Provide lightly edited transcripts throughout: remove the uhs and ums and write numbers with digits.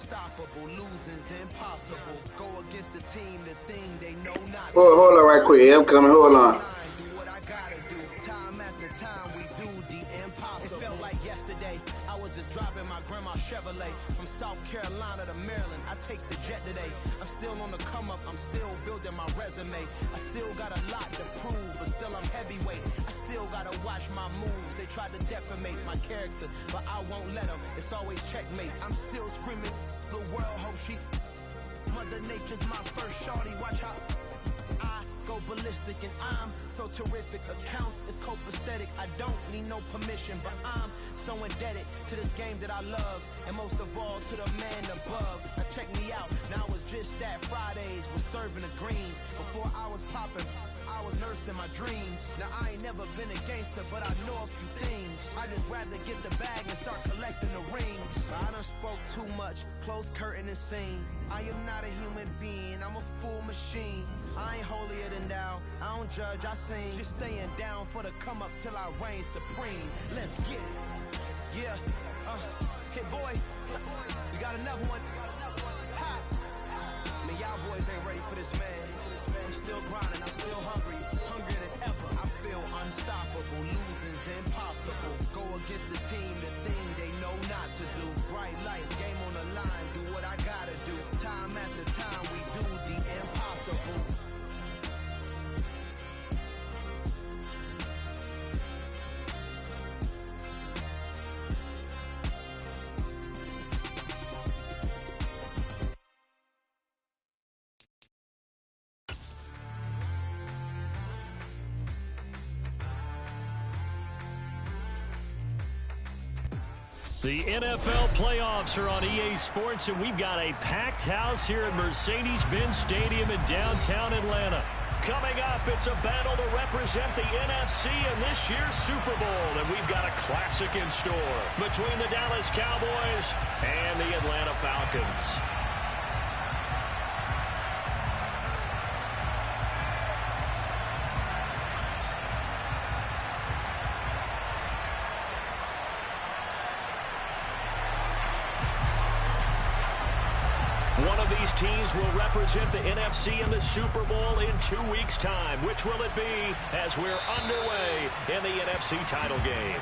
unstoppable, losing's impossible. Go against the team, the thing they know not. Hold on right quick. I'm coming. Hold on. Do what I gotta do. Time after time, we do the impossible. It felt like yesterday. I was just driving my grandma's Chevrolet from South Carolina to Maryland. I take the jet today. I'm still on the come up. I'm still building my resume. I still got a lot to prove, but still I'm heavyweight. I still gotta watch my moves. They tried to defamate my character, but I won't let them. It's always checkmate. I'm still screaming. The world hope she. Mother Nature's my first shorty. Watch how I go ballistic, and I'm so terrific. Accounts is copacetic. I don't need no permission, but I'm so indebted to this game that I love, and most of all to the man above. Now check me out. Now it's just that Fridays was serving the greens. Before I was popping, I was nursing my dreams. Now I ain't never been a gangster, but I know a few things. I just rather get the bag and start collecting the rings. But I done spoke too much. Close curtain and scene. I am not a human being. I'm a full machine. I ain't holier than thou. I don't judge, I sing. Just staying down for the come up till I reign supreme. Let's get it. Yeah. Hey boy. We got another one. Ha. Man, y'all boys ain't ready for this, man. I'm still grinding. I'm still hungry. Hungrier than ever. I feel unstoppable. Losing's impossible. Go against the team, the thing they know not to do. Bright lights, game on the line. Do what I gotta do. Time after time, we do the impossible. The NFL playoffs are on EA Sports, and we've got a packed house here at Mercedes-Benz Stadium in downtown Atlanta. Coming up, it's a battle to represent the NFC in this year's Super Bowl, and we've got a classic in store between the Dallas Cowboys and the Atlanta Falcons. One of these teams will represent the NFC in the Super Bowl in 2 weeks' time. Which will it be as we're underway in the NFC title game?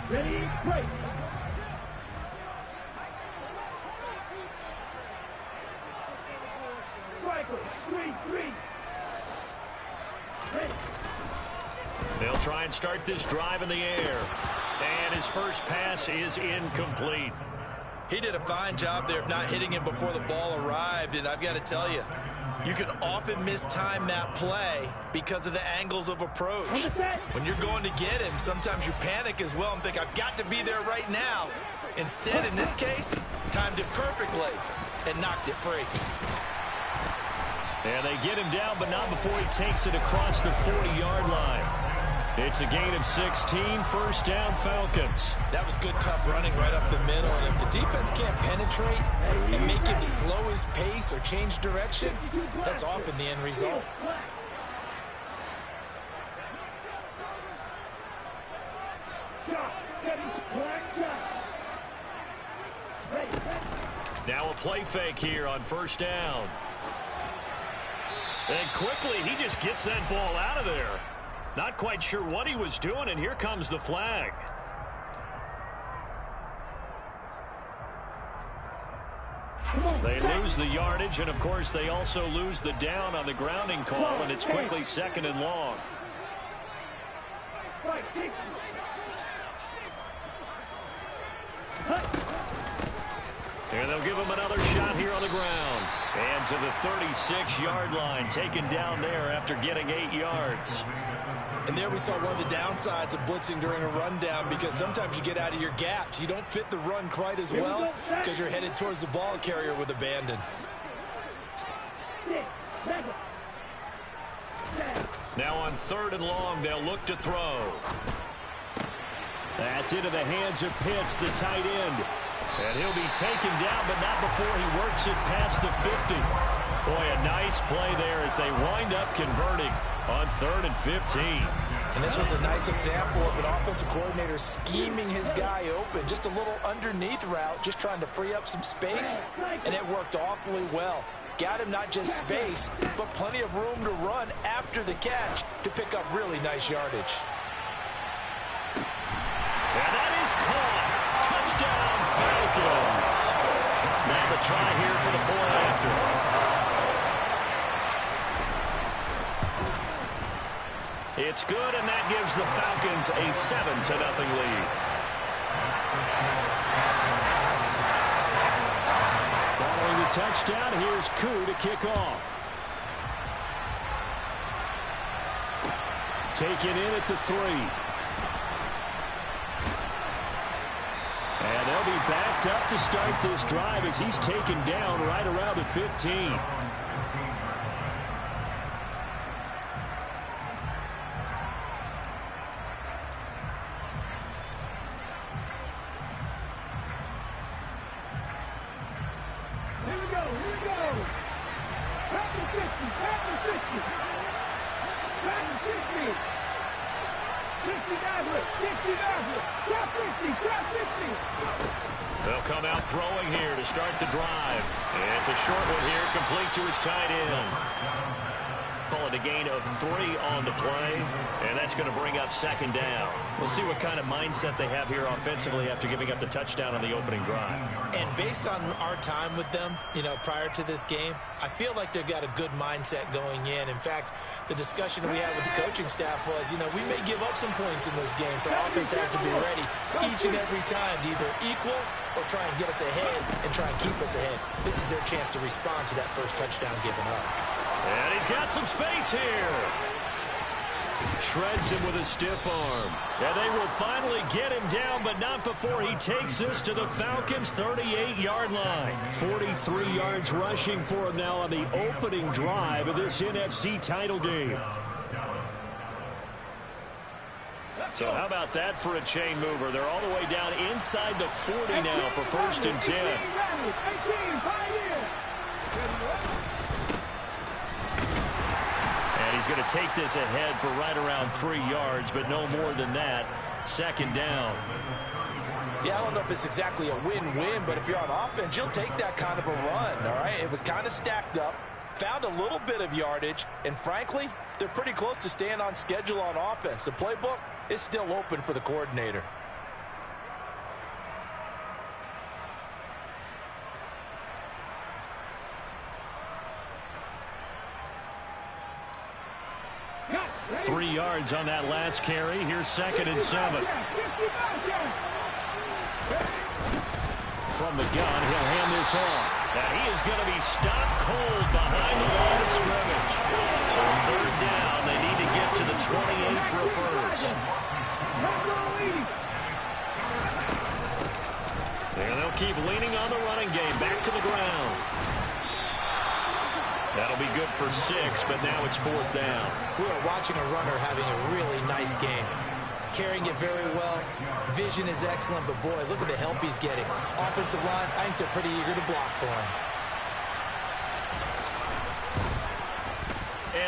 Ready, break. Striker, 3-3. Ready. They'll try and start this drive in the air. And his first pass is incomplete. He did a fine job there of not hitting him before the ball arrived, and I've got to tell you, you can often mistime that play because of the angles of approach. When you're going to get him, sometimes you panic as well and think, I've got to be there right now. Instead, in this case, timed it perfectly and knocked it free. And they get him down, but not before he takes it across the 40-yard line. It's a gain of 16, first down Falcons. That was good, tough running right up the middle. And if the defense can't penetrate and make him slow his pace or change direction, that's often the end result. Shot. Now a play fake here on first down. And quickly, he just gets that ball out of there. Not quite sure what he was doing, and here comes the flag. They lose the yardage, and of course they also lose the down on the grounding call, and it's quickly 2nd and long. And they'll give him another shot here on the ground. And to the 36-yard line, taken down there after getting 8 yards. And there we saw one of the downsides of blitzing during a rundown, because sometimes you get out of your gaps. You don't fit the run quite as well because you're headed towards the ball carrier with abandon. Now on 3rd and long, they'll look to throw. That's into the hands of Pitts, the tight end. And he'll be taken down, but not before he works it past the 50. Boy, a nice play there as they wind up converting on 3rd and 15. And this was a nice example of an offensive coordinator scheming his guy open. Just a little underneath route, just trying to free up some space, and it worked awfully well. Got him not just space, but plenty of room to run after the catch to pick up really nice yardage. And that is caught. Touchdown, Falcons. Now the try here for the point after. It's good, and that gives the Falcons a 7-0 lead. Following the touchdown, here's Koo to kick off. Taken in at the 3. And they'll be backed up to start this drive as he's taken down right around the 15. They'll come out throwing here to start the drive. And it's a short one here, complete to his tight end. Call it a gain of 3 on the play, and that's going to bring up 2nd down. We'll see what kind of mindset they have here offensively after giving up the touchdown on the opening drive. And based on our time with them, prior to this game, I feel like they've got a good mindset going in. In fact, the discussion we had with the coaching staff was, we may give up some points in this game, so our offense has to be ready each and every time to either equal or try and get us ahead and try and keep us ahead. This is their chance to respond to that first touchdown given up. And he's got some space here. Shreds him with a stiff arm. And they will finally get him down, but not before he takes this to the Falcons' 38-yard line. 43 yards rushing for him now on the opening drive of this NFC title game. So how about that for a chain mover? They're all the way down inside the 40 now for 1st and 10. And he's going to take this ahead for right around 3 yards, but no more than that. 2nd down. Yeah, I don't know if it's exactly a win-win, but if you're on offense, you'll take that kind of a run, all right? It was kind of stacked up, found a little bit of yardage, and frankly, they're pretty close to staying on schedule on offense. The playbook is still open for the coordinator. Three yards on that last carry. Here's 2nd and 7. From the gun, he'll hand this off. Now he is going to be stopped cold behind the line of scrimmage. So 3rd down, they need to get to the 28 for a first. And they'll keep leaning on the running game. Back to the ground. That'll be good for 6, but now it's 4th down. We are watching a runner having a really nice game. Carrying it very well. Vision is excellent, but boy, look at the help he's getting. Offensive line, I think they're pretty eager to block for him.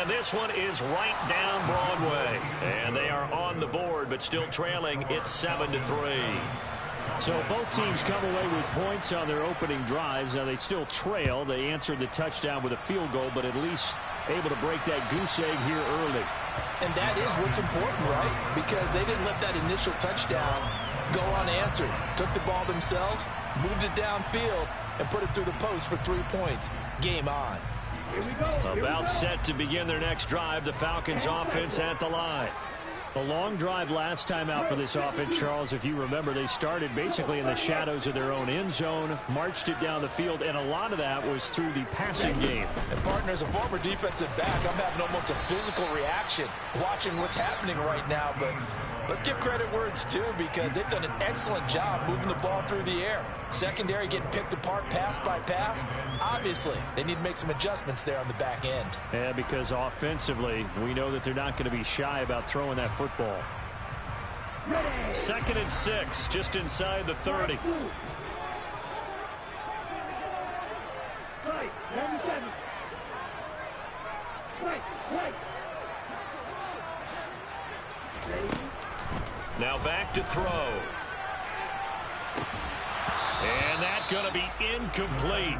And this one is right down Broadway. And they are on the board, but still trailing. It's 7-3. So both teams come away with points on their opening drives. Now they still trail. They answered the touchdown with a field goal, but at least able to break that goose egg here early. And that is what's important, right? Because they didn't let that initial touchdown go unanswered. Took the ball themselves, moved it downfield, and put it through the post for 3 points. Game on. Here we go. About set to begin their next drive. The Falcons offense at the line. A long drive last time out for this offense, Charles. If you remember, they started basically in the shadows of their own end zone, marched it down the field, and a lot of that was through the passing game. And, partner, as a former defensive back, I'm having almost a physical reaction watching what's happening right now. But let's give credit where it's due, because they've done an excellent job moving the ball through the air. Secondary getting picked apart pass by pass. Obviously, they need to make some adjustments there on the back end. Yeah, because offensively, we know that they're not going to be shy about throwing that football. 2nd and 6, just inside the 30. Right, 97. Right. Now back to throw. And that's going to be incomplete.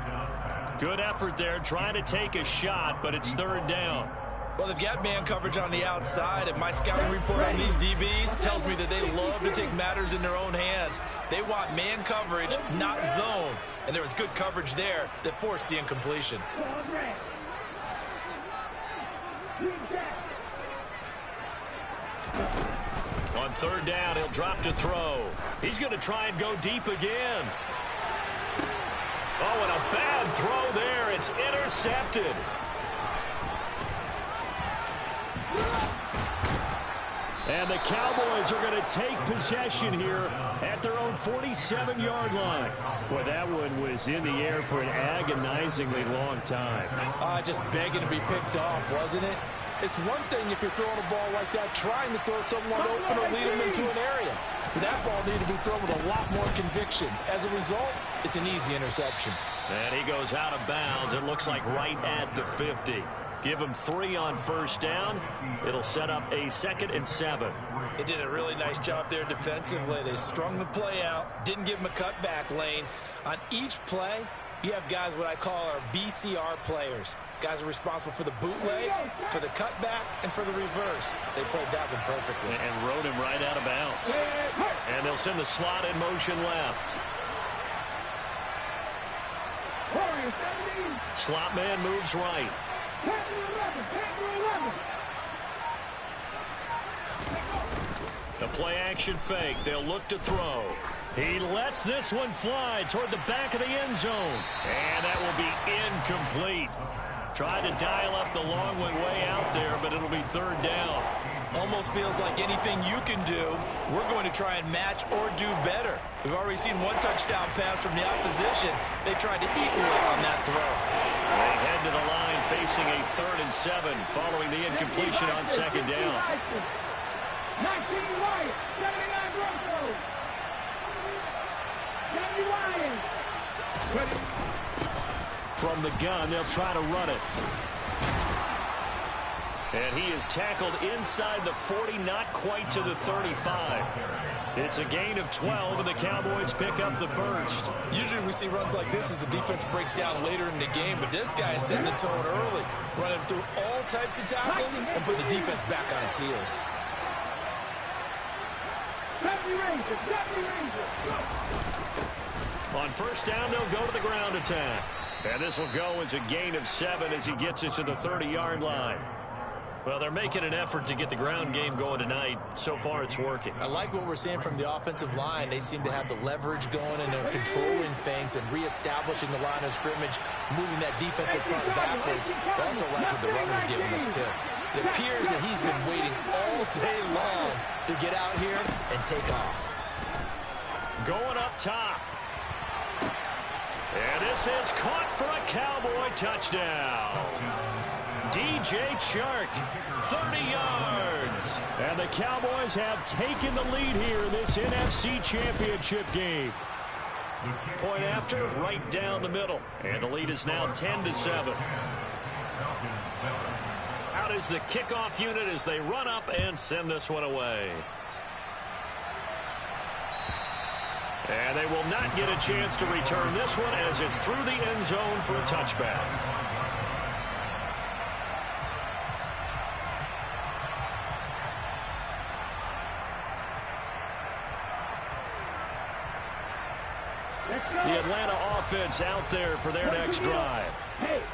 Good effort there, trying to take a shot, but it's 3rd down. Well, they've got man coverage on the outside, and my scouting report on these DBs tells me that they love to take matters in their own hands. They want man coverage, not zone. And there was good coverage there that forced the incompletion. On 3rd down, he'll drop to throw. He's going to try and go deep again. Oh, and a bad throw there. It's intercepted. And the Cowboys are going to take possession here at their own 47-yard line. Well, that one was in the air for an agonizingly long time. Just begging to be picked off, wasn't it? It's one thing if you're throwing a ball like that, trying to throw someone open or lead them into an area. But that ball needed to be thrown with a lot more conviction. As a result, it's an easy interception. And he goes out of bounds. It looks like right at the 50. Give him 3 on 1st down. It'll set up a 2nd and 7. They did a really nice job there defensively. They strung the play out, didn't give him a cutback lane. On each play, you have guys what I call our BCR players. Guys are responsible for the bootleg, for the cutback, and for the reverse. They played that one perfectly. And rode him right out of bounds. And they'll send the slot in motion left. Slot man moves right. The play action fake. They'll look to throw. He lets this one fly toward the back of the end zone. And that will be incomplete. Tried to dial up the long one way out there, but it'll be 3rd down. Almost feels like anything you can do, we're going to try and match or do better. We've already seen one touchdown pass from the opposition. They tried to equal it on that throw. They head to the line facing a 3rd and 7 following the incompletion on 2nd down. 19 Wyatt, 79 Grosso. 70 Wyatt. From the gun, they'll try to run it. And he is tackled inside the 40, not quite to the 35. It's a gain of 12, and the Cowboys pick up the 1st. Usually we see runs like this as the defense breaks down later in the game, but this guy is setting the tone early, running through all types of tackles and putting the defense back on its heels. On 1st down, they'll go to the ground attack. And this will go as a gain of 7 as he gets it to the 30-yard line. Well, they're making an effort to get the ground game going tonight. So far, it's working. I like what we're seeing from the offensive line. They seem to have the leverage going, and they're controlling things and reestablishing the line of scrimmage, moving that defensive front backwards. I also like what the runner's giving us, too. It appears that he's been waiting all day long to get out here and take off. Going up top. And this is caught for a Cowboy touchdown. DJ Chark, 30 yards. And the Cowboys have taken the lead here in this NFC Championship game. Point after, right down the middle. And the lead is now 10-7. Out is the kickoff unit as they run up and send this one away. And they will not get a chance to return this one as it's through the end zone for a touchback. The Atlanta offense out there for their next drive.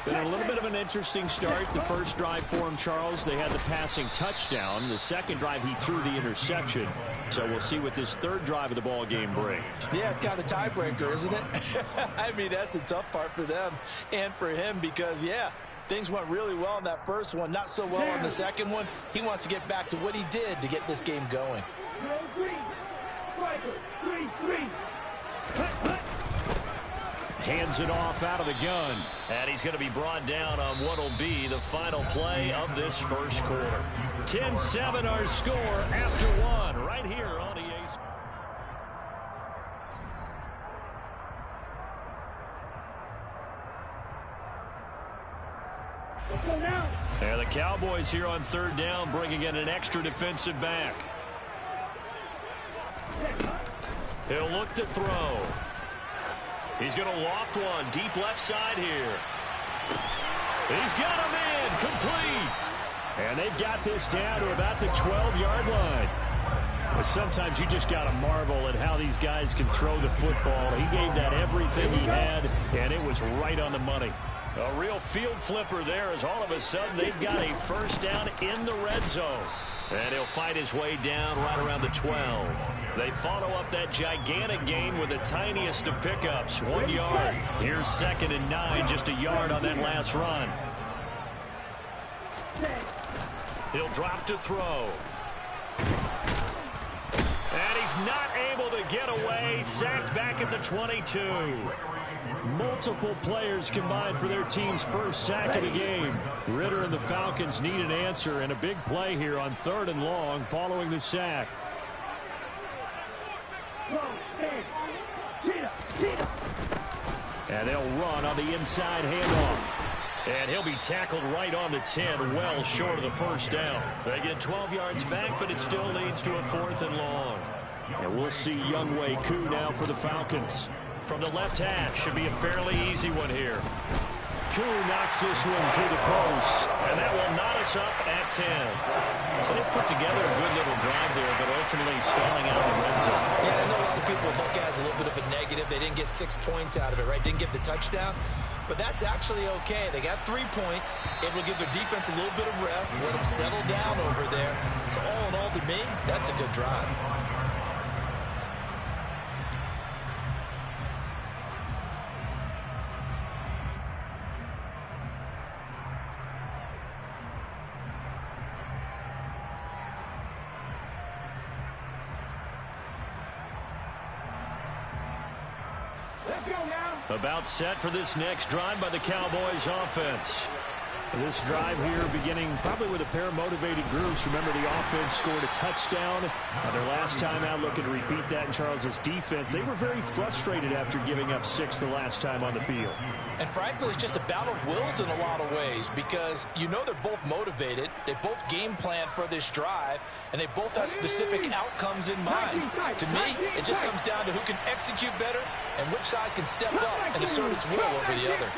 Been a little bit of an interesting start. The first drive for him, Charles, they had the passing touchdown. The second drive, he threw the interception. So we'll see what this third drive of the ball game brings. Yeah, it's kind of a tiebreaker, isn't it? I mean, that's the tough part for them and for him because, yeah, things went really well in that first one, not so well on the second one. He wants to get back to what he did to get this game going. Hands it off out of the gun. And he's going to be brought down on what will be the final play of this first quarter. 10-7 our score after one right here on EA. And the Cowboys here on third down bringing in an extra defensive back. He'll look to throw. He's going to loft one deep left side here. He's got him in, complete. And they've got this down to about the 12-yard line. But sometimes you just got to marvel at how these guys can throw the football. He gave that everything he had, and it was right on the money. A real field flipper there as all of a sudden they've got a first down in the red zone. And he'll fight his way down right around the 12. They follow up that gigantic gain with the tiniest of pickups, 1 yard. Here's 2nd and 9, just a yard on that last run. He'll drop to throw. And he's not able to get away. Sacked back at the 22. Multiple players combined for their team's first sack of the game. Ritter and the Falcons need an answer and a big play here on 3rd and long following the sack. And they'll run on the inside handoff. And he'll be tackled right on the 10, well short of the first down. They get 12 yards back, but it still leads to a 4th and long. And we'll see Younghoe Koo now for the Falcons. From the left hash, should be a fairly easy one here. Koo knocks this one through the post, and that will knot us up at 10. So they put together a good little drive there, but ultimately stalling out in the red zone. Yeah, I know a lot of people look at it as a little bit of a negative. They didn't get 6 points out of it, right? Didn't get the touchdown. But that's actually okay. They got 3 points. It will give their defense a little bit of rest, let them settle down over there. So all in all, to me, that's a good drive. About set for this next drive by the Cowboys offense. This drive here beginning probably with a pair of motivated groups. Remember, the offense scored a touchdown their last time out, looking to repeat that in Charles's defense. They were very frustrated after giving up 6 the last time on the field. And frankly, it's just a battle of wills in a lot of ways because you know they're both motivated. They both game plan for this drive, and they both have specific outcomes in mind. To me, it just comes down to who can execute better and which side can step up and assert its will over the other.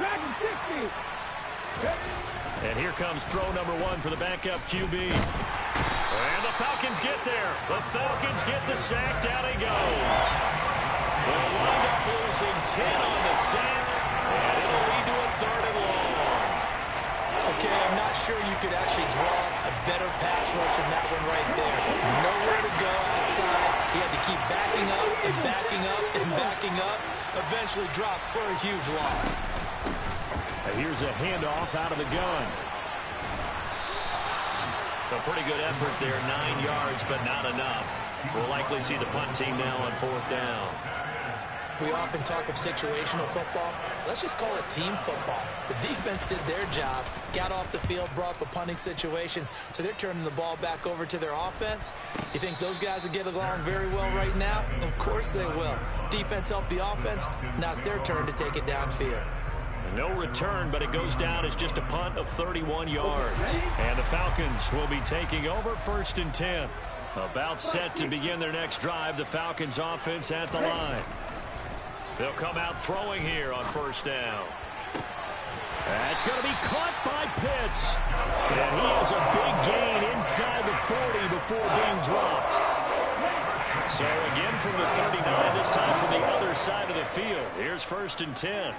And here comes throw number 1 for the backup QB. And the Falcons get there. The Falcons get the sack. Down he goes. They'll wind up losing 10 on the sack. And it'll lead to a 3rd and long. Okay, I'm not sure you could actually draw a better pass rush than that one right there. Nowhere to go outside. He had to keep backing up and backing up and backing up. Eventually dropped for a huge loss. Here's a handoff out of the gun. A pretty good effort there, 9 yards, but not enough. We'll likely see the punt team now on 4th down. We often talk of situational football. Let's just call it team football. The defense did their job, got off the field, brought up a punting situation, so they're turning the ball back over to their offense. You think those guys will get along very well right now? Of course they will. Defense helped the offense. Now it's their turn to take it downfield. No return, but it goes down as just a punt of 31 yards. And the Falcons will be taking over 1st and 10. About set to begin their next drive. The Falcons offense at the line. They'll come out throwing here on first down. That's going to be caught by Pitts. And he has a big gain inside the 40 before being dropped. So again from the 39, this time from the other side of the field. Here's first and 10.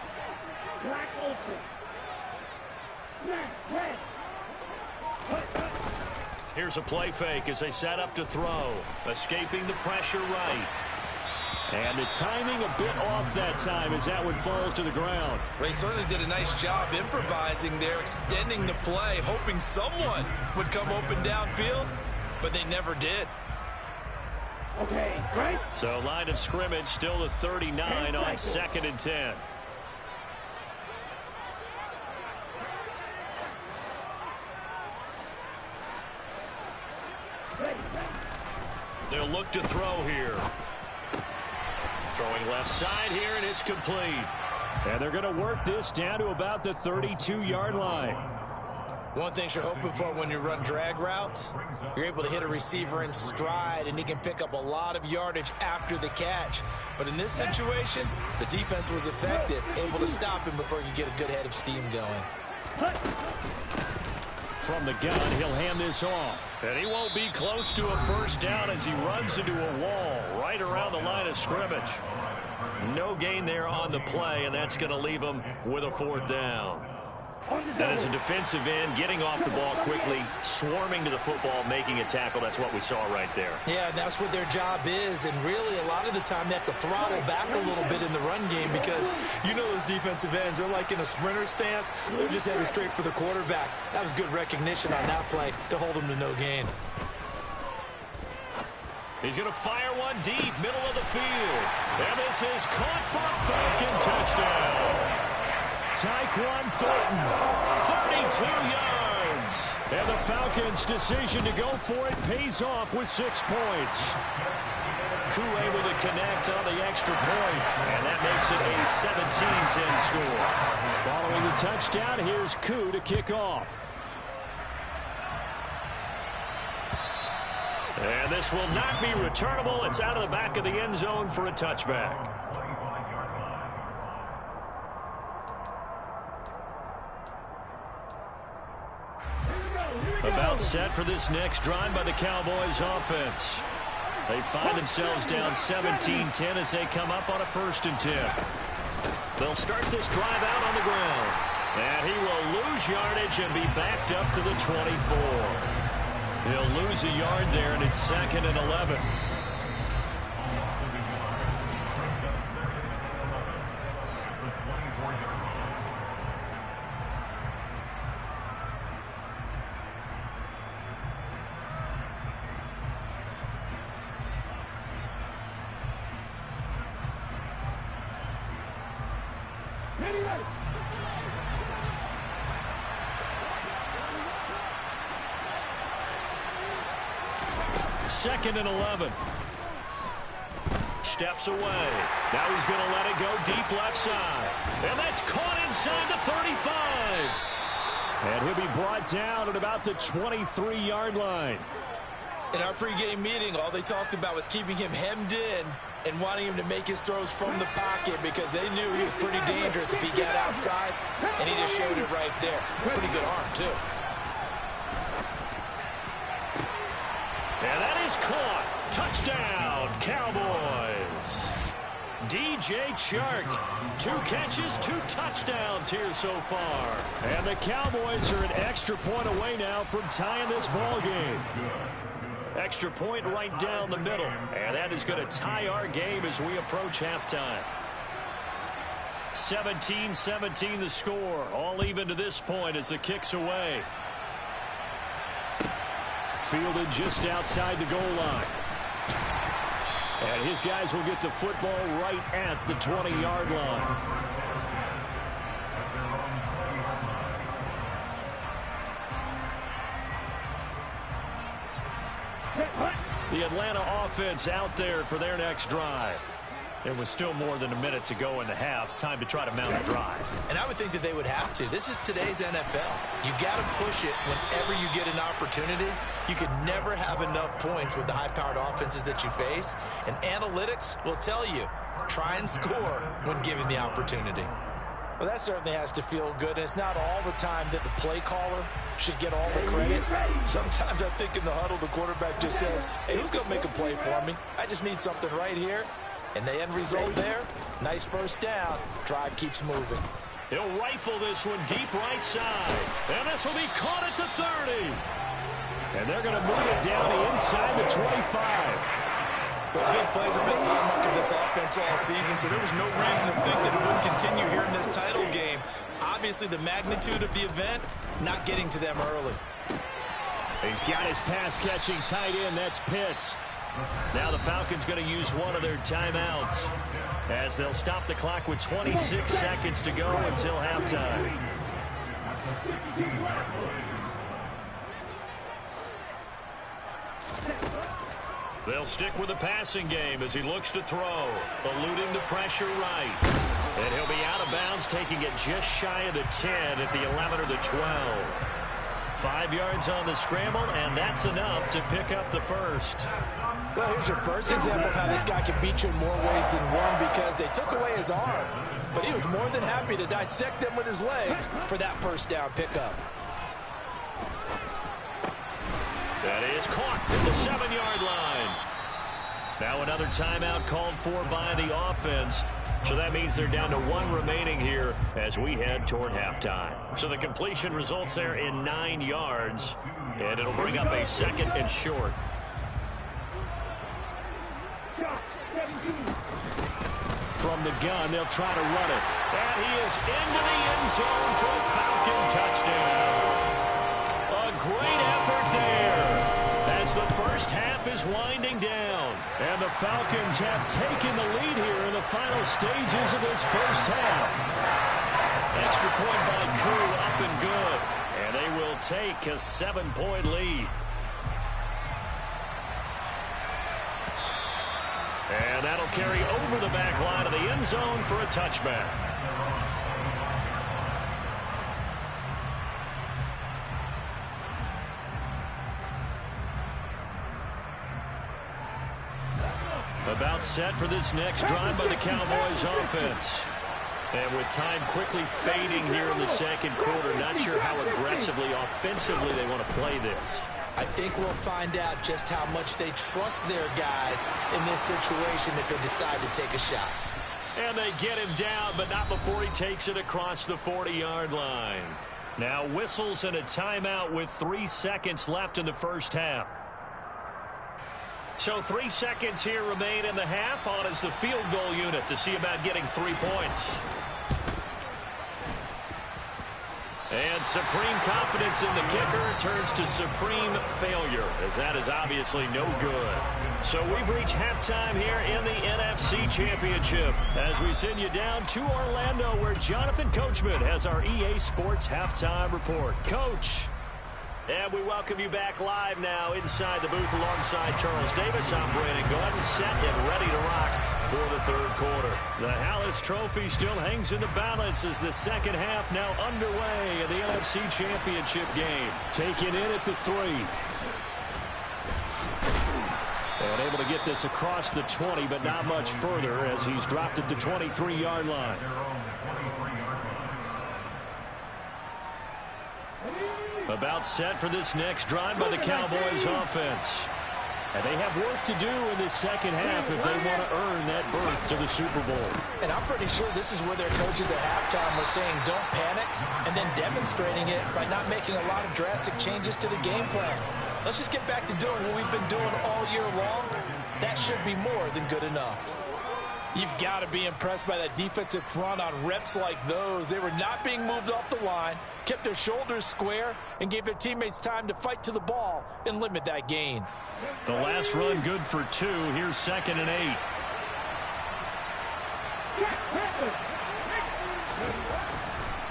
Here's a play fake as they set up to throw. Escaping the pressure right. And the timing a bit off that time as that one falls to the ground. They certainly did a nice job improvising there, extending the play, hoping someone would come open downfield, but they never did. Okay, right? So line of scrimmage still the 39 on second and 10. They'll look to throw here. Throwing left side here, and it's complete. And they're going to work this down to about the 32-yard line. One thing you're hoping for when you run drag routes, you're able to hit a receiver in stride, and he can pick up a lot of yardage after the catch. But in this situation, the defense was effective, able to stop him before you get a good head of steam going. From the gun, he'll hand this off. And he won't be close to a first down as he runs into a wall right around the line of scrimmage. No gain there on the play, and that's going to leave him with a fourth down. And as a defensive end, getting off the ball quickly, swarming to the football, making a tackle, that's what we saw right there. Yeah, that's what their job is, and really a lot of the time they have to throttle back a little bit in the run game because you know those defensive ends, they're like in a sprinter stance. They're just headed straight for the quarterback. That was good recognition on that play to hold him to no gain. He's going to fire one deep, middle of the field. And this is caught for a Falcon touchdown. Tyquan Thornton, 32 yards. And the Falcons' decision to go for it pays off with 6 points. Koo able to connect on the extra point, and that makes it a 17-10 score. Following the touchdown, here's Koo to kick off. And this will not be returnable. It's out of the back of the end zone for a touchback. About set for this next drive by the Cowboys offense. They find themselves down 17-10 as they come up on a first and 10. They'll start this drive out on the ground. And he will lose yardage and be backed up to the 24. He'll lose a yard there, and it's 2nd and 11. Second and 11. Steps away. Now he's going to let it go deep left side. And that's caught inside the 35. And he'll be brought down at about the 23-yard line. In our pregame meeting, all they talked about was keeping him hemmed in and wanting him to make his throws from the pocket because they knew he was pretty dangerous if he got outside, and he just showed it right there. Pretty good arm, too. And that is caught. Touchdown, Cowboys. DJ Chark, 2 catches, 2 touchdowns here so far. And the Cowboys are an extra point away now from tying this ball game. Extra point right down the middle. And that is going to tie our game as we approach halftime. 17-17 the score. All even to this point as the kick's away. Fielded just outside the goal line. And his guys will get the football right at the 20-yard line. The Atlanta offense out there for their next drive. There was still more than a minute to go in the half. Time to try to mount a drive. And I would think that they would have to. This is today's NFL. You got to push it whenever you get an opportunity. You could never have enough points with the high-powered offenses that you face. And analytics will tell you try and score when given the opportunity. Well, that certainly has to feel good. And it's not all the time that the play caller should get all the credit. Sometimes I think in the huddle, the quarterback just says, hey, who's going to make a play for me? I just need something right here. And the end result there, nice first down. Drive keeps moving. He'll rifle this one deep right side. And this will be caught at the 30. And they're going to move it down the inside the 25. Well, big plays have been the hallmark of this offense all season, so there was no reason to think that it wouldn't continue here in this title game. Obviously, the magnitude of the event not getting to them early. He's got his pass-catching tight end. That's Pitts. Now the Falcons going to use one of their timeouts as they'll stop the clock with 26 seconds to go until halftime. They'll stick with the passing game as he looks to throw, eluding the pressure right. And he'll be out of bounds, taking it just shy of the 10 at the 11 or the 12. 5 yards on the scramble, and that's enough to pick up the first. Well, here's your first example of how this guy can beat you in more ways than one, because they took away his arm. But he was more than happy to dissect them with his legs for that first down pickup. That is caught at the 7-yard line. Now another timeout called for by the offense. So that means they're down to 1 remaining here as we head toward halftime. So the completion results there in 9 yards. And it'll bring up a 2nd and short. From the gun, they'll try to run it. And he is into the end zone for a Falcon touchdown. A great effort there as the first half is winding down. And the Falcons have taken the lead here in the final stages of this first half. Extra point by Crew, up and good. And they will take a 7-point lead. And that'll carry over the back line of the end zone for a touchback. About set for this next drive by the Cowboys offense. And with time quickly fading here in the second quarter, not sure how aggressively, offensively they want to play this. I think we'll find out just how much they trust their guys in this situation if they decide to take a shot. And they get him down, but not before he takes it across the 40-yard line. Now whistles and a timeout with 3 seconds left in the first half. So 3 seconds here remain in the half. On is the field goal unit to see about getting 3 points. And supreme confidence in the kicker turns to supreme failure, as that is obviously no good. So we've reached halftime here in the NFC Championship as we send you down to Orlando, where Jonathan Coachman has our EA Sports Halftime Report. Coach. And we welcome you back live now inside the booth alongside Charles Davis. I'm Brandon Gordon, set and ready to rock for the third quarter. The Hallis Trophy still hangs in the balance as the second half now underway in the NFC Championship game. Taken in at the 3. And able to get this across the 20, but not much further as he's dropped at the 23-yard line. About set for this next drive by the Cowboys offense. And they have work to do in this second half if they want to earn that berth to the Super Bowl. And I'm pretty sure this is where their coaches at halftime were saying don't panic, and then demonstrating it by not making a lot of drastic changes to the game plan. Let's just get back to doing what we've been doing all year long. That should be more than good enough. You've got to be impressed by that defensive front on reps like those. They were not being moved off the line, kept their shoulders square, and gave their teammates time to fight to the ball and limit that gain. The last run good for 2. Here's 2nd and 8.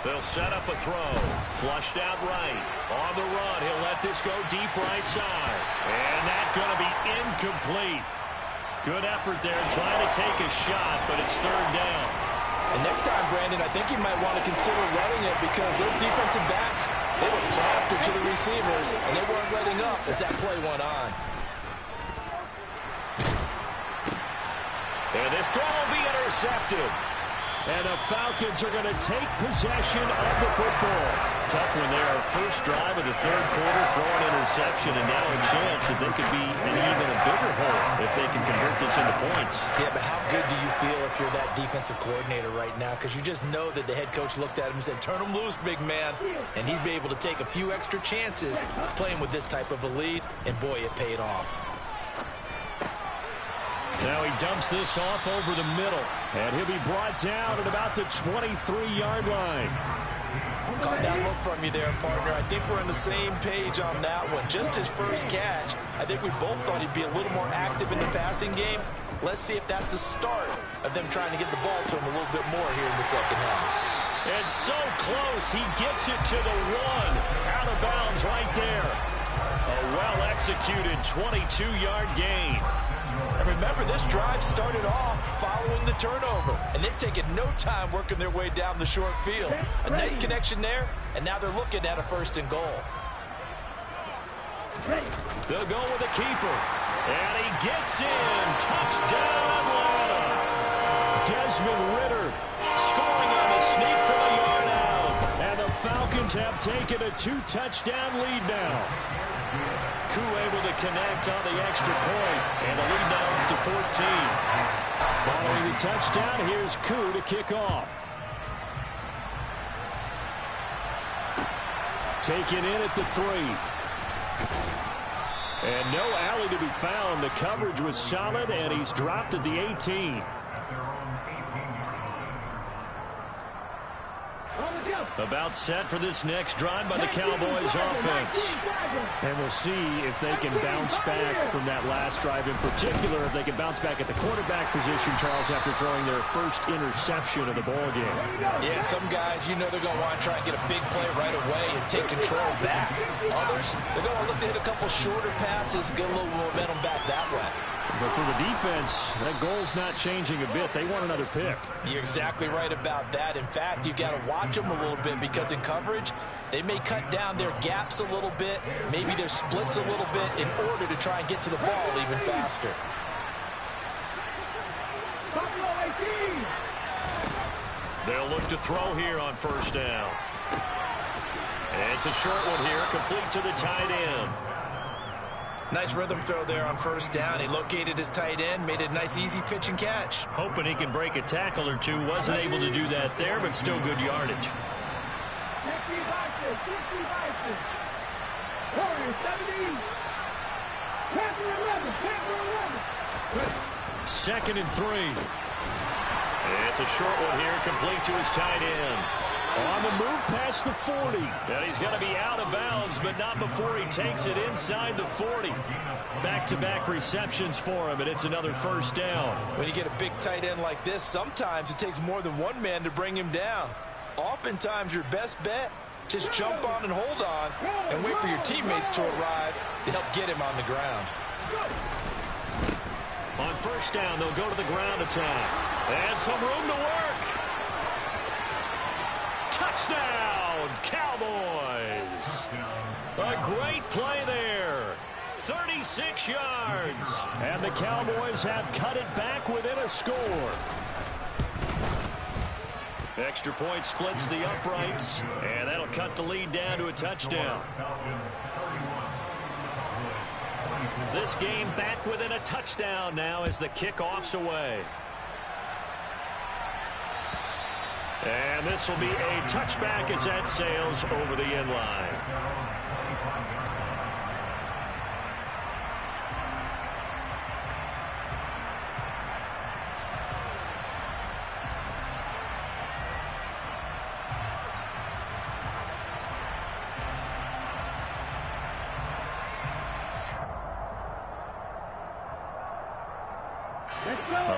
They'll set up a throw. Flushed out right. On the run, he'll let this go deep right side. And that's going to be incomplete. Good effort there, trying to take a shot, but it's 3rd down. And next time, Brandon, I think you might want to consider running it because those defensive backs, they were plastered to the receivers, and they weren't letting up as that play went on. And this throw will be intercepted. And the Falcons are going to take possession of the football. Tough one there. First drive of the third quarter, throw an interception, and now a chance that they could be in even a bigger hole if they can convert this into points. Yeah, but how good do you feel if you're that defensive coordinator right now? Because you just know that the head coach looked at him and said, turn him loose, big man. And he'd be able to take a few extra chances playing with this type of a lead, and boy, it paid off. Now he dumps this off over the middle. And he'll be brought down at about the 23-yard line. Caught that look from you there, partner. I think we're on the same page on that one. Just his first catch. I think we both thought he'd be a little more active in the passing game. Let's see if that's the start of them trying to get the ball to him a little bit more here in the second half. It's so close. He gets it to the one. Out of bounds right there. A well-executed 22-yard gain. And remember, this drive started off following the turnover, and they've taken no time working their way down the short field. A nice connection there, and now they're looking at a 1st and goal. They'll go with the keeper, and he gets in. Touchdown, Atlanta. Desmond Ridder scoring on the sneak from a yard out, and the Falcons have taken a 2-touchdown lead now. Koo able to connect on the extra point, and the lead now up to 14. Following the touchdown, here's Koo to kick off. Taken in at the 3. And no alley to be found. The coverage was solid, and he's dropped at the 18. About set for this next drive by the Cowboys offense. And we'll see if they can bounce back from that last drive in particular, if they can bounce back at the quarterback position, Charles, after throwing their first interception of the ball game. Yeah, some guys, you know they're going to want to try and get a big play right away and take control back. Others, they're going to look to hit a couple shorter passes, get a little momentum back that way. But for the defense, that goal's not changing a bit. They want another pick. You're exactly right about that. In fact, you've got to watch them a little bit because in coverage, they may cut down their gaps a little bit, maybe their splits a little bit in order to try and get to the ball even faster. They'll look to throw here on 1st down. And it's a short one here, complete to the tight end. Nice rhythm throw there on 1st down. He located his tight end, made a nice easy pitch and catch. Hoping he can break a tackle or two. Wasn't able to do that there, but still good yardage. 2nd and 3. It's a short one here, complete to his tight end. On the move past the 40. And he's going to be out of bounds, but not before he takes it inside the 40. Back-to-back receptions for him, and it's another 1st down. When you get a big tight end like this, sometimes it takes more than one man to bring him down. Oftentimes, your best bet, just jump on and hold on and wait for your teammates to arrive to help get him on the ground. On 1st down, they'll go to the ground attack. And some room to work. Touchdown, Cowboys. A great play there. 36 yards. And the Cowboys have cut it back within a score. Extra point splits the uprights. And that'll cut the lead down to a touchdown. This game back within a touchdown now as the kickoff's away. And this will be a touchback as that sails over the end line.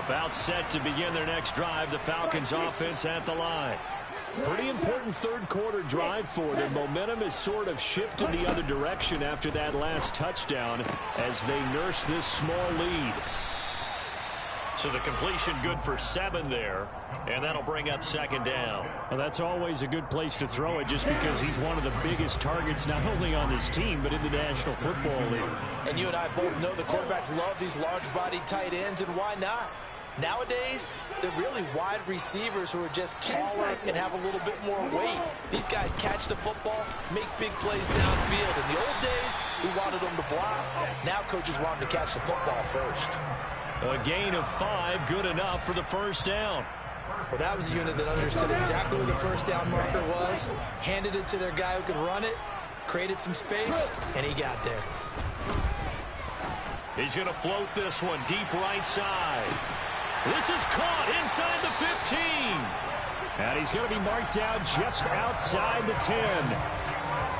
About set to begin their next drive, the Falcons offense at the line. Pretty important third quarter drive for them. Momentum has sort of shifted the other direction after that last touchdown as they nurse this small lead. So the completion good for 7 there, and that'll bring up 2nd down. Well, that's always a good place to throw it just because he's one of the biggest targets not only on his team but in the National Football League. And you and I both know the quarterbacks love these large-bodied tight ends, and why not? Nowadays, they're really wide receivers who are just taller and have a little bit more weight. These guys catch the football, make big plays downfield. In the old days, we wanted them to block. Now coaches want them to catch the football first. A gain of 5, good enough for the first down. Well, that was a unit that understood exactly where the first down marker was, handed it to their guy who could run it, created some space, and he got there. He's going to float this one deep right side. This is caught inside the 15. And he's going to be marked down just outside the 10.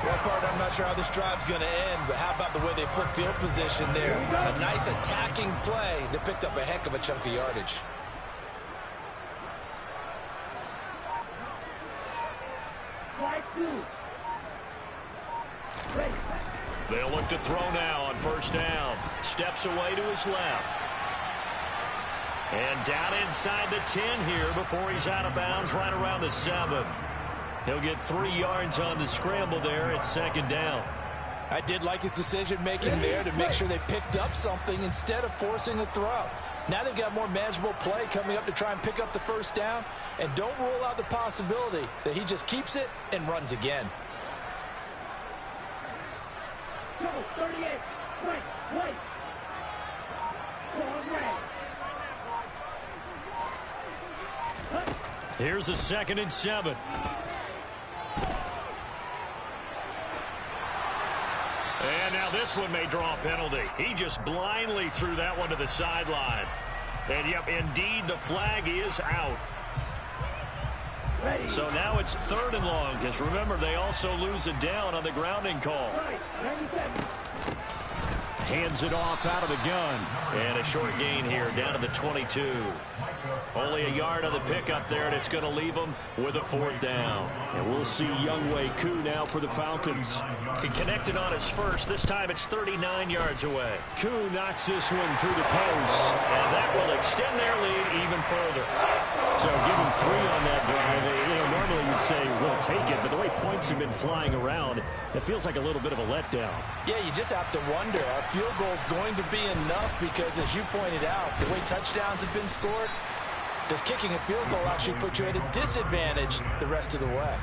Well, part, I'm not sure how this drive's going to end, but how about the way they flip field position there? A nice attacking play that picked up a heck of a chunk of yardage. They'll look to throw now on first down. Steps away to his left. And down inside the 10 here before he's out of bounds right around the 7. He'll get 3 yards on the scramble there at second down. I did like his decision-making there to make sure they picked up something instead of forcing a throw. Now they've got more manageable play coming up to try and pick up the first down. And don't rule out the possibility that he just keeps it and runs again. 38, right. Here's a 2nd and 7. And now this one may draw a penalty. He just blindly threw that one to the sideline. And, yep, indeed, the flag is out. So now it's 3rd and long, because remember, they also lose a down on the grounding call. Hands it off out of the gun. And a short gain here, down to the 22. Only a yard on the pickup there, and it's going to leave them with a 4th down. And we'll see Younghoe Koo now for the Falcons. He connected on his first. This time it's 39 yards away. Koo knocks this one through the post, and that will extend their lead even further. So give him 3 on that drive. Normally you'd say, we'll take it, but the way points have been flying around, it feels like a little bit of a letdown. Yeah, you just have to wonder, are field goals going to be enough? Because as you pointed out, the way touchdowns have been scored, does kicking a field goal actually put you at a disadvantage the rest of the way?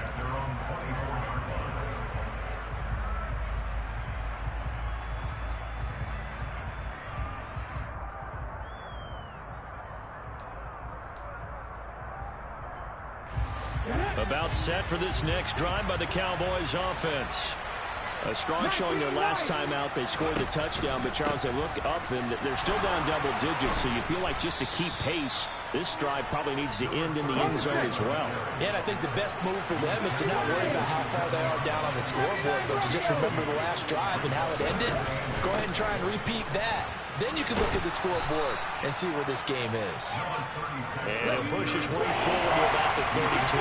About set for this next drive by the Cowboys offense. A strong showing their last time out. They scored the touchdown, but Charles, they look up and they're still down double digits, so you feel like just to keep pace, this drive probably needs to end in the end zone as well. Yeah, and I think the best move for them is to not worry about how far they are down on the scoreboard, but to just remember the last drive and how it ended. Go ahead and try and repeat that. Then you can look at the scoreboard and see where this game is. And it pushes way forward to about the 32.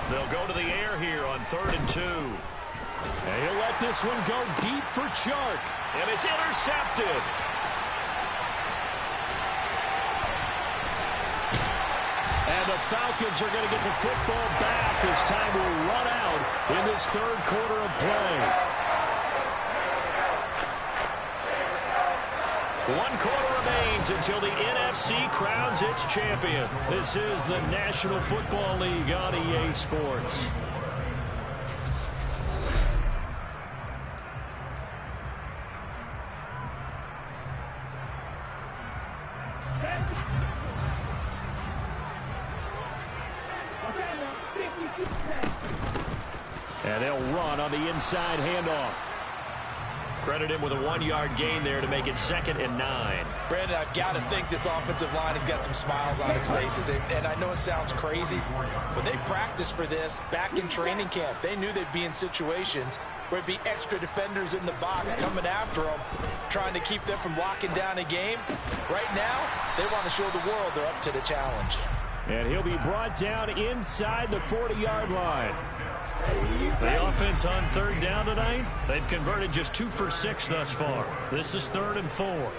They'll go to the air here on 3rd and 2. And he'll let this one go deep for Chark. And it's intercepted. And the Falcons are going to get the football back as time will run out in this 3rd quarter of play. 1 quarter remains until the NFC crowns its champion. This is the National Football League on EA Sports. And they'll run on the inside handoff. Credit him with a 1-yard gain there to make it 2nd and 9. Brandon, I've got to think this offensive line has got some smiles on its faces. And I know it sounds crazy, but they practiced for this back in training camp. They knew they'd be in situations where it'd be extra defenders in the box coming after them, trying to keep them from locking down a game. Right now, they want to show the world they're up to the challenge. And he'll be brought down inside the 40-yard line. The offense on 3rd down tonight, they've converted just 2 for 6 thus far. This is 3rd and 4.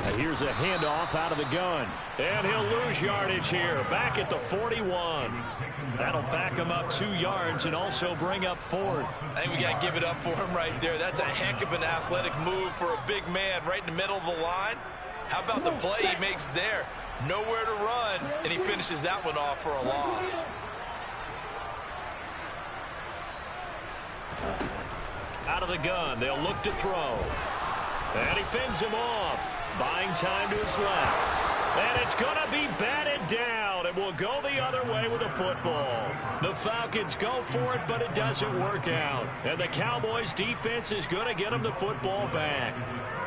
And here's a handoff out of the gun. And he'll lose yardage here. Back at the 41. That'll back him up 2 yards and also bring up 4th. I think we got to give it up for him right there. That's a heck of an athletic move for a big man right in the middle of the line. How about the play he makes there? Nowhere to run, and he finishes that one off for a loss. Out of the gun, they'll look to throw. And he fends him off. Buying time to his left. And it's going to be batted down. And will go the other way with the football. The Falcons go for it, but it doesn't work out. And the Cowboys defense is going to get them the football back.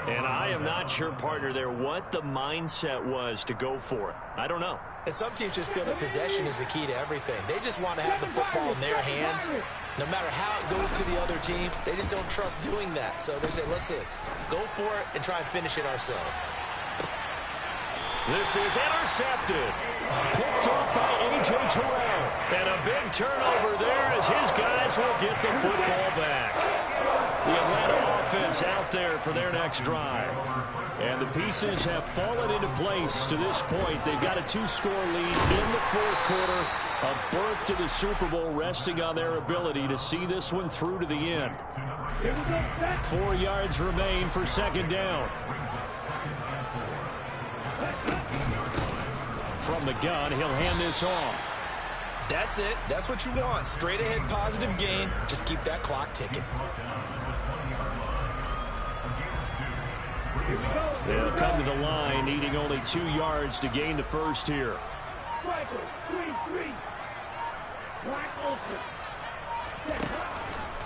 And I am not sure, partner, there what the mindset was to go for it. I don't know. And some teams just feel that possession is the key to everything. They just want to have the football in their hands. No matter how it goes to the other team, they just don't trust doing that. So they say, listen, go for it and try and finish it ourselves. This is intercepted. Picked up by A.J. Terrell. And a big turnover there as his guys will get the football back. The Atlanta offense out there for their next drive. And the pieces have fallen into place to this point. They've got a 2-score lead in the 4th quarter. A berth to the Super Bowl resting on their ability to see this one through to the end. 4 yards remain for 2nd down. From the gun, he'll hand this off. That's it. That's what you want. Straight ahead positive gain. Just keep that clock ticking. They'll come to the line, needing only 2 yards to gain the first here.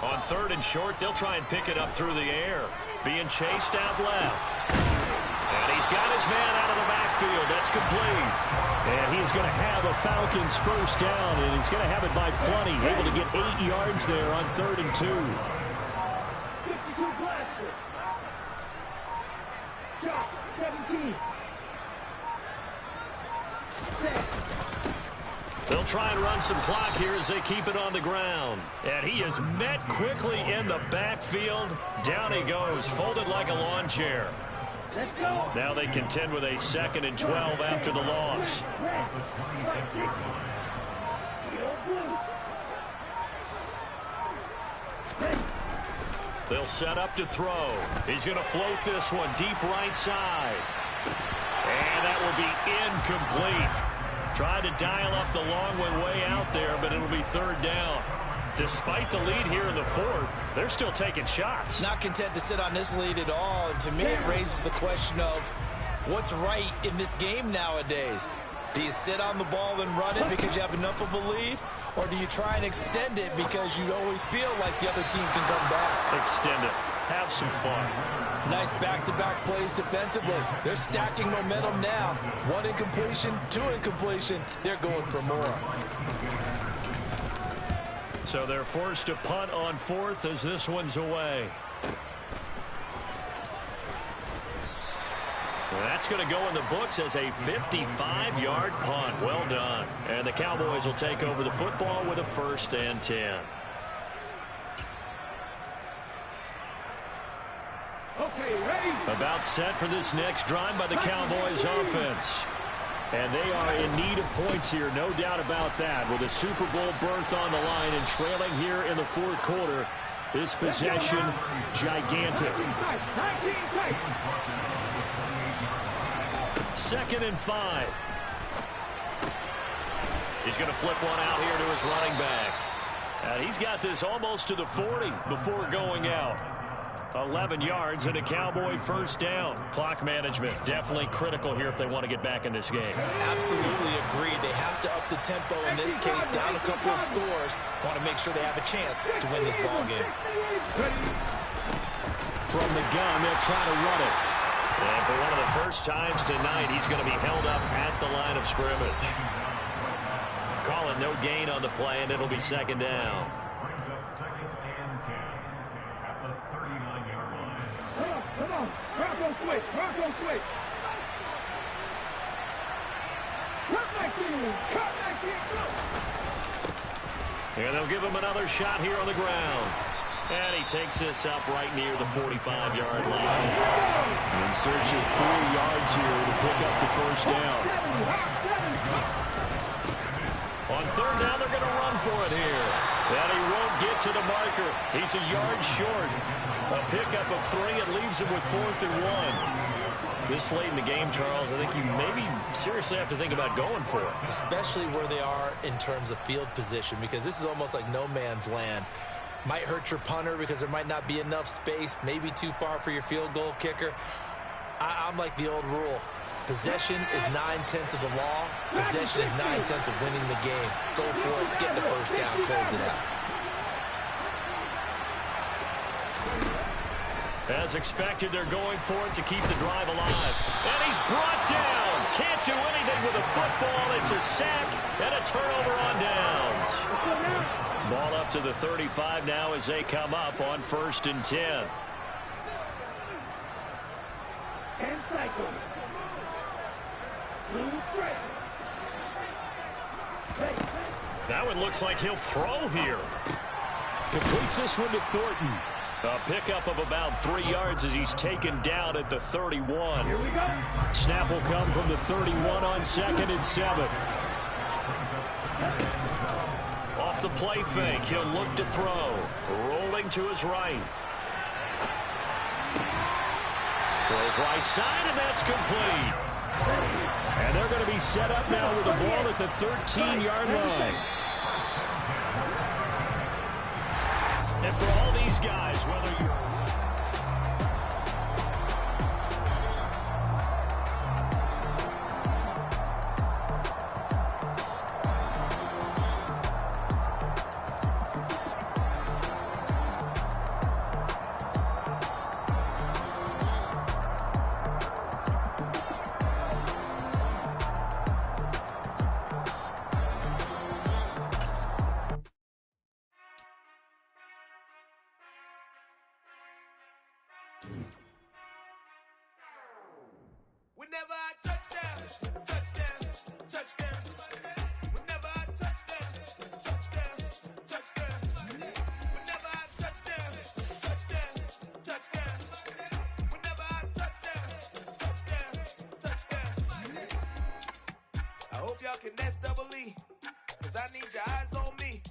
On 3rd and short, they'll try and pick it up through the air. Being chased out left. And he's got his man out of the backfield. That's complete. And he's going to have a Falcons first down, and he's going to have it by plenty. Able to get 8 yards there on 3rd and 2. 52 blaster. Shot, 17. They'll try and run some clock here as they keep it on the ground. And he is met quickly in the backfield. Down he goes, folded like a lawn chair. Now they contend with a 2nd and 12 after the loss. They'll set up to throw. He's going to float this one deep right side. And that will be incomplete. Tried to dial up the long one way out there, but it'll be 3rd down. Despite the lead here in the 4th, they're still taking shots. Not content to sit on this lead at all. And to me, it raises the question of what's right in this game nowadays. Do you sit on the ball and run it because you have enough of a lead? Or do you try and extend it because you always feel like the other team can come back? Extend it. Have some fun. Nice back-to-back plays defensively. They're stacking momentum now. 1 incompletion, 2 incompletion. They're going for more. So they're forced to punt on 4th as this one's away. That's going to go in the books as a 55-yard punt. Well done. And the Cowboys will take over the football with a 1st and 10. Okay, ready? About set for this next drive by the Cowboys offense. And they are in need of points here, no doubt about that. With a Super Bowl berth on the line and trailing here in the 4th quarter, this possession gigantic. 2nd and 5. He's going to flip one out here to his running back. And he's got this almost to the 40 before going out. 11 yards and a Cowboy first down. Clock management definitely critical here if they want to get back in this game. Absolutely agreed. They have to up the tempo in this case, down a couple of scores. Want to make sure they have a chance to win this ball game. From the gun, they'll try to run it. And for one of the first times tonight, he's going to be held up at the line of scrimmage. Call it no gain on the play, and it'll be 2nd down. Come on. Bronco switch. Bronco switch. Cut back in. Cut back in. And they'll give him another shot here on the ground. And he takes this up right near the 45-yard line. In search of 4 yards here to pick up the first down. On third down, they're going to run for it here. And he won't get to the marker. He's a yard short. A pickup of 3. It leaves him with 4th and 1. This late in the game, Charles, I think you maybe seriously have to think about going for it. Especially where they are in terms of field position, because this is almost like no man's land. Might hurt your punter because there might not be enough space, maybe too far for your field goal kicker. I'm like the old rule. Possession is 9/10 of the law. Possession is 9/10 of winning the game. Go for it, get the first down, close it out. As expected, they're going for it to keep the drive alive. And he's brought down. Can't do anything with a football. It's a sack and a turnover on downs. Ball up to the 35 now as they come up on 1st and 10. And cycle. That one looks like he'll throw here. Completes this one to Thornton. A pickup of about 3 yards as he's taken down at the 31. Here we go. Snap will come from the 31 on 2nd and 7. Off the play fake, he'll look to throw. Rolling to his right. Throws right side, and that's complete. And they're going to be set up now with the ball at the 13-yard line. And for all these guys, whether you're... Whenever I touchdown, touchdown, touchdown. Whenever I touchdown, touchdown, touchdown. Whenever I touchdown, touchdown, touchdown. Whenever I touchdown, touchdown, touchdown. I hope y'all can nest double E, cause I need your eyes on me.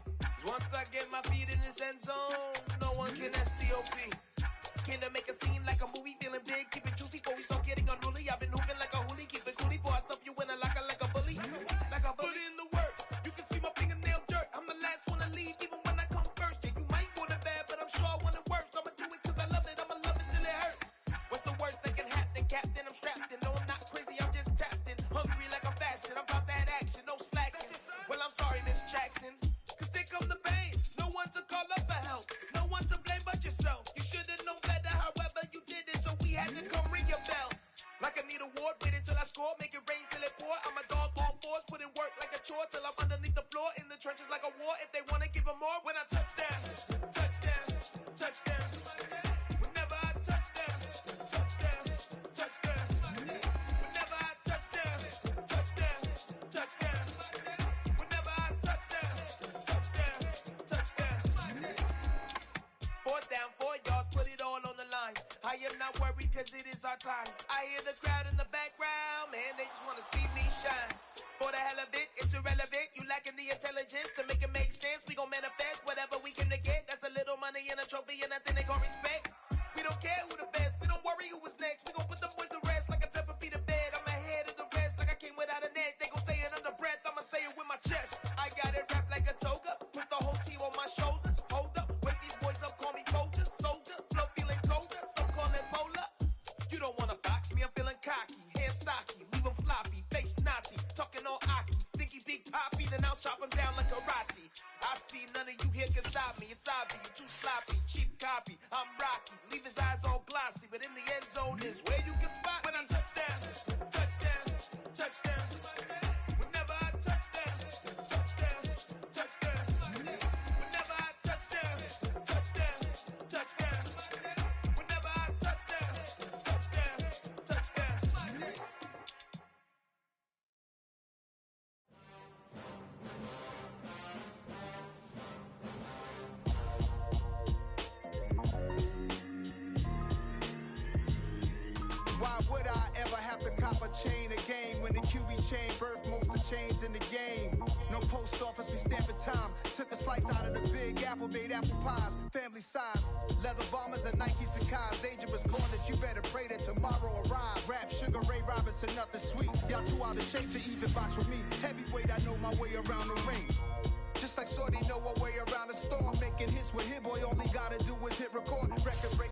Once I get my feet in this end zone, no one can STOP. Can I make a scene like a movie, feeling big, keep it juicy before we start getting unruly. I've been hooping like a hoolie, keep it coolie before I stuff you in a locker like a bully. Like a bully. Put in the work, you can see my fingernail dirt. I'm the last one to leave, even when I come first. Yeah, you might want it bad, but I'm sure I want it worse. I'ma do it cause I love it, I'ma love it till it hurts. What's the worst that can happen, Captain? I'm strapped in, no I'm not crazy, I'm just tapped in. Hungry like I'm fasting, I'm about that action, no slacking. Well, I'm sorry, Miss Jackson, cause here come the pain. No one to call up for help, no one to blame but yourself. You should've known better, however you did it, so we had to come ring your bell. Like I need a ward, wait until I score, make it rain till it pour. I'm a dog on fours, put in work like a chore till I'm underneath the floor, in the trenches like a war. If they wanna give them more, when I touchdown, touchdown, touchdown. Whenever I touchdown, touchdown, touchdown. Whenever I touchdown, touchdown, touchdown. Whenever I touchdown, touchdown, touchdown. 4th down, 4 yards, put it all on the line. I am not worried cause it is our time. I hear the crowd in the background, man, they just wanna see me shine. For the hell of it, it's irrelevant. You lacking the intelligence to make it make sense. We gon' manifest whatever we came to get. That's a little money and a trophy and nothing they gon' respect. We don't care who the best, we don't worry who was next. We gon' put the boys to rest like a temper feet of bed. I'm ahead of the rest like I came without a net. They gon' say it under breath, I'ma say it with my chest. I got it wrapped like a toga, put the whole team on my shoulders. Hold up, wake these boys up, call me soldier, soldier. Flow feeling colder, some call it polar. You don't wanna box me, I'm feeling cocky. Hair stocky, leave him floppy, face Nazi. Talking all aki, think he big poppy, then I'll chop him down like karate. I see none of you here can stop me. It's obvious, you too sloppy, cheap copy. I'm rocky, leave his eyes all glossy, but in the end zone is where you can spot when I touchdown, touchdown, touchdown. Whenever I touchdown, touchdown, touchdown. Whenever I touchdown, touchdown, touchdown. Whenever I touchdown, touchdown, touchdown. copper chain, a game. When the QB chain birthed most of chains in the game. No post office, we stamping time. Took a slice out of the big apple, made apple pies. Family size, leather bombers and Nike Sacai's. Dangerous corners, you better pray that tomorrow arrive. Rap, Sugar Ray Robinson, nothing sweet. Y'all too out of shape to even box with me. Heavyweight, I know my way around the ring. Just like Shorty know her way around the storm. Making hits with Hit Boy, all he gotta do is hit record. Record break.